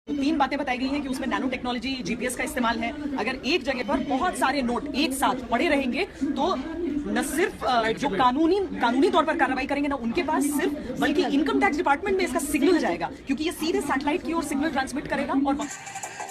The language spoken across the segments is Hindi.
तीन बातें बताई गई हैं कि उसमें नैनो टेक्नोलॉजी, जीपीएस का इस्तेमाल है। अगर एक जगह पर बहुत सारे नोट एक साथ पड़े रहेंगे तो न सिर्फ जो कानूनी तौर पर कार्रवाई करेंगे ना उनके पास सिर्फ, बल्कि इनकम टैक्स डिपार्टमेंट में इसका सिग्नल जाएगा, क्योंकि ये सीधे सैटेलाइट की ओर सिग्नल ट्रांसमिट करेगा। और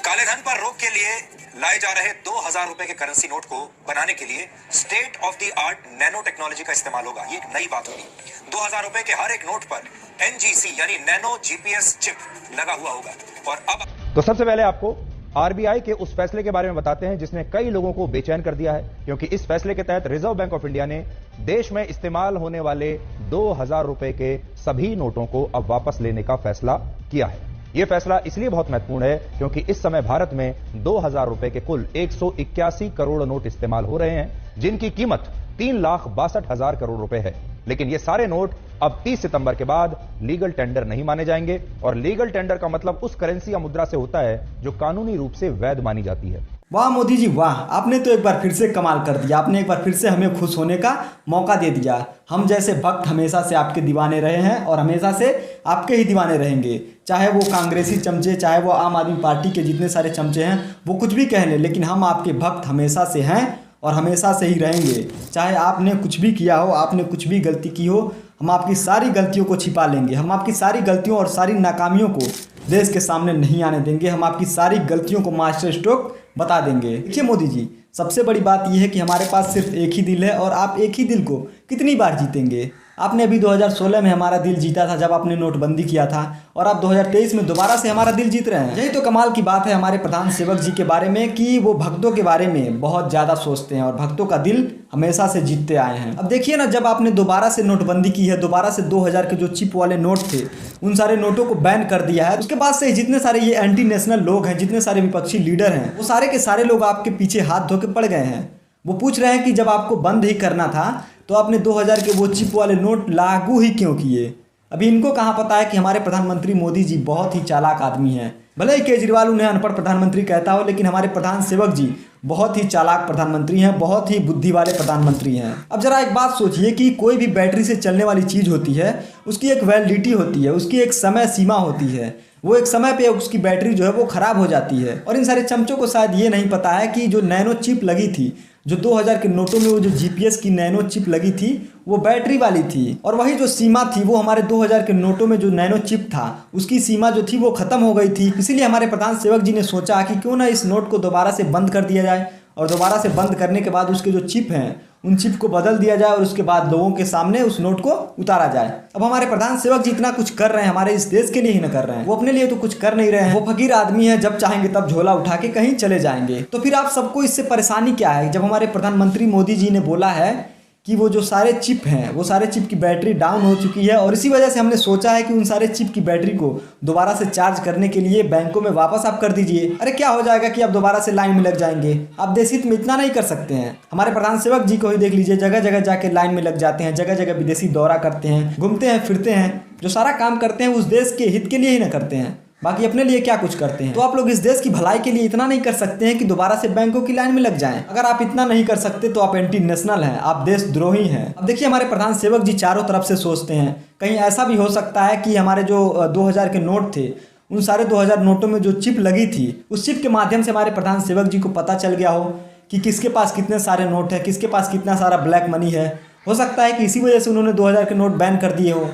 काले धन पर रोक के लिए लाए जा रहे 2000 रुपए के करेंसी नोट को बनाने के लिए state of the art nano technology का इस्तेमाल होगा। ये एक नई बात होगी। 2000 रुपए के हर एक नोट पर एनजीसी यानी नैनो जीपीएस चिप लगा हुआ होगा। और अब तो सबसे पहले आपको आरबीआई के उस फैसले के बारे में बताते हैं जिसने कई लोगों को बेचैन कर दिया है, क्योंकि इस फैसले के तहत रिजर्व बैंक ऑफ इंडिया ने देश में इस्तेमाल होने वाले 2000 रुपए के सभी नोटों को अब वापस लेने का फैसला किया है। यह फैसला इसलिए बहुत महत्वपूर्ण है क्योंकि इस समय भारत में 2000 रुपए के कुल 181 करोड़ नोट इस्तेमाल हो रहे हैं, जिनकी कीमत 3,62,000 करोड़ रुपए है। लेकिन ये सारे नोट अब 30 सितंबर के बाद लीगल टेंडर नहीं माने जाएंगे। और लीगल टेंडर का मतलब उस करेंसी या मुद्रा से होता है जो कानूनी रूप से वैध मानी जाती है। वाह मोदी जी वाह, आपने तो एक बार फिर से कमाल कर दिया। आपने एक बार फिर से हमें खुश होने का मौका दे दिया। हम जैसे भक्त हमेशा से आपके दीवाने रहे हैं और हमेशा से आपके ही दीवाने रहेंगे। चाहे वो कांग्रेसी चमचे, चाहे वो आम आदमी पार्टी के जितने सारे चमचे हैं, वो कुछ भी कह लें, लेकिन हम आपके भक्त हमेशा से हैं और हमेशा से ही रहेंगे। चाहे आपने कुछ भी किया हो, आपने कुछ भी गलती की हो, हम आपकी सारी गलतियों को छिपा लेंगे। हम आपकी सारी गलतियों और सारी नाकामियों को देश के सामने नहीं आने देंगे। हम आपकी सारी गलतियों को मास्टर स्ट्रोक बता देंगे। देखिए मोदी जी, सबसे बड़ी बात यह है कि हमारे पास सिर्फ एक ही दिल है और आप एक ही दिल को कितनी बार जीतेंगे। आपने अभी 2016 में हमारा दिल जीता था जब आपने नोटबंदी किया था, और आप 2023 में दोबारा से हमारा दिल जीत रहे हैं। यही तो कमाल की बात है हमारे प्रधान सेवक जी के बारे में कि वो भक्तों के बारे में बहुत ज़्यादा सोचते हैं और भक्तों का दिल हमेशा से जीतते आए हैं। अब देखिए ना, जब आपने दोबारा से नोटबंदी की है, दोबारा से 2000 के जो चिप वाले नोट थे उन सारे नोटों को बैन कर दिया है, उसके बाद से जितने सारे ये एंटी नेशनल लोग हैं, जितने सारे विपक्षी लीडर हैं, वो सारे के सारे लोग आपके पीछे हाथ धो के पड़ गए हैं। वो पूछ रहे हैं कि जब आपको बंद ही करना था तो आपने 2000 के वो चिप वाले नोट लागू ही क्यों किए। अभी इनको कहाँ पता है कि हमारे प्रधानमंत्री मोदी जी बहुत ही चालाक आदमी हैं। भले ही केजरीवाल उन्हें अनपढ़ प्रधानमंत्री कहता हो, लेकिन हमारे प्रधान सेवक जी बहुत ही चालाक प्रधानमंत्री हैं, बहुत ही बुद्धि वाले प्रधानमंत्री हैं। अब जरा एक बात सोचिए कि कोई भी बैटरी से चलने वाली चीज़ होती है, उसकी एक वैलिडिटी होती है, उसकी एक समय सीमा होती है। वो एक समय पे उसकी बैटरी जो है वो ख़राब हो जाती है। और इन सारे चमचों को शायद ये नहीं पता है कि जो नैनो चिप लगी थी, जो 2000 के नोटों में वो जो जीपीएस की नैनो चिप लगी थी, वो बैटरी वाली थी। और वही जो सीमा थी वो हमारे 2000 के नोटों में जो नैनो चिप था उसकी सीमा जो थी वो ख़त्म हो गई थी। इसीलिए हमारे प्रधान सेवक जी ने सोचा कि क्यों ना इस नोट को दोबारा से बंद कर दिया जाए, और दोबारा से बंद करने के बाद उसके जो चिप हैं उन चिप को बदल दिया जाए, और उसके बाद लोगों के सामने उस नोट को उतारा जाए। अब हमारे प्रधान सेवक जी इतना कुछ कर रहे हैं हमारे इस देश के लिए ही न कर रहे हैं, वो अपने लिए तो कुछ कर नहीं रहे हैं। वो फकीर आदमी है, जब चाहेंगे तब झोला उठा के कहीं चले जाएंगे। तो फिर आप सबको इससे परेशानी क्या है? जब हमारे प्रधानमंत्री मोदी जी ने बोला है कि वो जो सारे चिप हैं, वो सारे चिप की बैटरी डाउन हो चुकी है, और इसी वजह से हमने सोचा है कि उन सारे चिप की बैटरी को दोबारा से चार्ज करने के लिए बैंकों में वापस आप कर दीजिए। अरे क्या हो जाएगा कि आप दोबारा से लाइन में लग जाएंगे? आप देश हित में इतना नहीं कर सकते हैं? हमारे प्रधान सेवक जी को ही देख लीजिए, जगह जगह जाके लाइन में लग जाते हैं, जगह जगह विदेशी दौरा करते हैं, घूमते हैं फिरते हैं। जो सारा काम करते हैं उस देश के हित के लिए ही न करते हैं, बाकी अपने लिए क्या कुछ करते हैं। तो आप लोग इस देश की भलाई के लिए इतना नहीं कर सकते हैं कि दोबारा से बैंकों की लाइन में लग जाएं। अगर आप इतना नहीं कर सकते तो आप एंटी नेशनल हैं, आप देशद्रोही हैं। अब देखिए, हमारे प्रधान सेवक जी चारों तरफ से सोचते हैं। कहीं ऐसा भी हो सकता है कि हमारे जो 2000 के नोट थे, उन सारे 2000 नोटों में जो चिप लगी थी, उस चिप के माध्यम से हमारे प्रधान सेवक जी को पता चल गया हो कि किसके पास कितने सारे नोट हैं, किसके पास कितना सारा ब्लैक मनी है। हो सकता है कि इसी वजह से उन्होंने 2000 के नोट बैन कर दिए हो।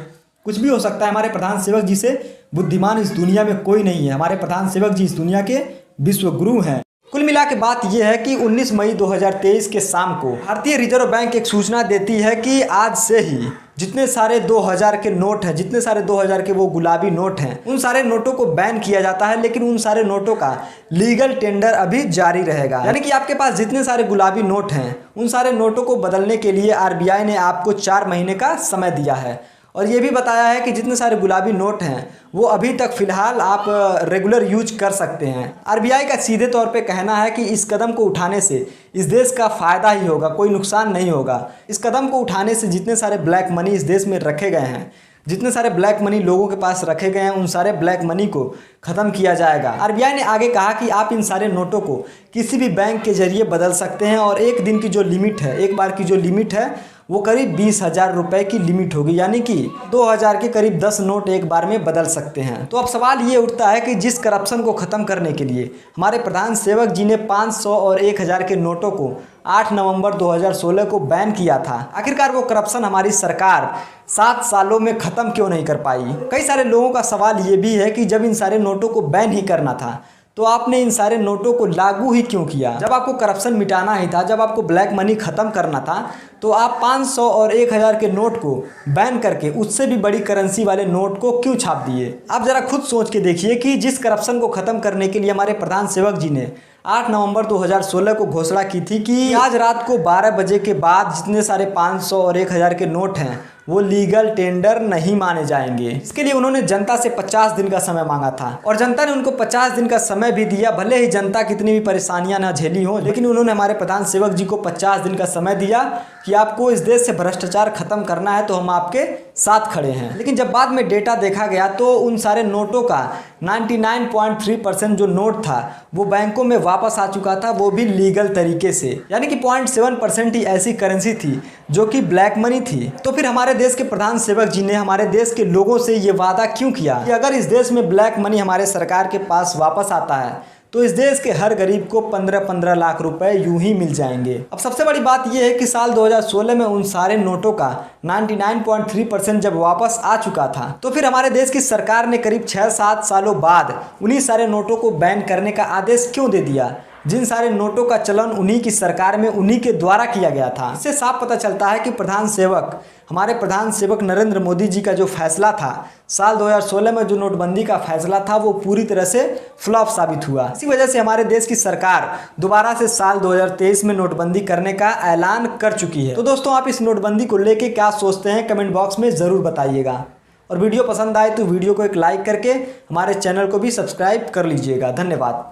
कुछ भी हो सकता है। हमारे प्रधान सेवक जी से बुद्धिमान इस दुनिया में कोई नहीं है। हमारे प्रधान सेवक जी इस दुनिया के विश्व गुरु हैं। कुल मिला के बात यह है कि 19 मई 2023 के शाम को भारतीय रिजर्व बैंक एक सूचना देती है कि आज से ही जितने सारे 2000 के नोट हैं, जितने सारे 2000 के वो गुलाबी नोट हैं, उन सारे नोटों को बैन किया जाता है। लेकिन उन सारे नोटों का लीगल टेंडर अभी जारी रहेगा। यानी कि आपके पास जितने सारे गुलाबी नोट हैं, उन सारे नोटों को बदलने के लिए आरबीआई ने आपको 4 महीने का समय दिया है। और ये भी बताया है कि जितने सारे गुलाबी नोट हैं वो अभी तक फ़िलहाल आप रेगुलर यूज कर सकते हैं। आरबीआई का सीधे तौर पे कहना है कि इस कदम को उठाने से इस देश का फ़ायदा ही होगा, कोई नुकसान नहीं होगा। इस कदम को उठाने से जितने सारे ब्लैक मनी इस देश में रखे गए हैं, जितने सारे ब्लैक मनी लोगों के पास रखे गए हैं, उन सारे ब्लैक मनी को ख़त्म किया जाएगा। आरबीआई ने आगे कहा कि आप इन सारे नोटों को किसी भी बैंक के जरिए बदल सकते हैं, और एक दिन की जो लिमिट है, एक बार की जो लिमिट है वो करीब 20,000 रुपये की लिमिट होगी, यानी कि 2,000 के करीब 10 नोट एक बार में बदल सकते हैं। तो अब सवाल ये उठता है कि जिस करप्शन को ख़त्म करने के लिए हमारे प्रधान सेवक जी ने 500 और 1,000 के नोटों को 8 नवंबर 2016 को बैन किया था, आखिरकार वो करप्शन हमारी सरकार 7 सालों में ख़त्म क्यों नहीं कर पाई। कई सारे लोगों का सवाल ये भी है कि जब इन सारे नोटों को बैन ही करना था तो आपने इन सारे नोटों को लागू ही क्यों किया। जब आपको करप्शन मिटाना ही था, जब आपको ब्लैक मनी ख़त्म करना था, तो आप 500 और 1,000 के नोट को बैन करके उससे भी बड़ी करेंसी वाले नोट को क्यों छाप दिए। आप ज़रा खुद सोच के देखिए कि जिस करप्शन को ख़त्म करने के लिए हमारे प्रधान सेवक जी ने 8 नवंबर 2016 को घोषणा की थी कि आज रात को 12 बजे के बाद जितने सारे 500 और 1,000 के नोट हैं वो लीगल टेंडर नहीं माने जाएंगे। इसके लिए उन्होंने जनता से 50 दिन का समय मांगा था और जनता ने उनको 50 दिन का समय भी दिया। भले ही जनता कितनी भी परेशानियां ना झेली हो, लेकिन उन्होंने हमारे प्रधान सेवक जी को 50 दिन का समय दिया कि आपको इस देश से भ्रष्टाचार खत्म करना है तो हम आपके साथ खड़े हैं। लेकिन जब बाद में डेटा देखा गया तो उन सारे नोटों का 99.3% जो नोट था वो बैंकों में वापस आ चुका था, वो भी लीगल तरीके से, यानी कि 0.7% ही ऐसी करेंसी थी जो कि ब्लैक मनी थी। तो फिर हमारे देश के प्रधान सेवक जी ने हमारे देश के लोगों से ये वादा क्यों किया कि अगर इस देश में ब्लैक मनी हमारे सरकार के पास वापस आता है तो इस देश के हर गरीब को 15-15 लाख रुपए यूं ही मिल जाएंगे। अब सबसे बड़ी बात यह है कि साल 2016 में उन सारे नोटों का 99.3% जब वापस आ चुका था तो फिर हमारे देश की सरकार ने करीब 6-7 सालों बाद उन्हीं सारे नोटों को बैन करने का आदेश क्यों दे दिया, जिन सारे नोटों का चलन उन्हीं की सरकार में उन्हीं के द्वारा किया गया था। इससे साफ पता चलता है कि हमारे प्रधान सेवक नरेंद्र मोदी जी का जो फैसला था साल 2016 में, जो नोटबंदी का फैसला था, वो पूरी तरह से फ्लॉप साबित हुआ। इसी वजह से हमारे देश की सरकार दोबारा से साल 2023 में नोटबंदी करने का ऐलान कर चुकी है। तो दोस्तों, आप इस नोटबंदी को लेके क्या सोचते हैं कमेंट बॉक्स में ज़रूर बताइएगा और वीडियो पसंद आए तो वीडियो को एक लाइक करके हमारे चैनल को भी सब्सक्राइब कर लीजिएगा। धन्यवाद।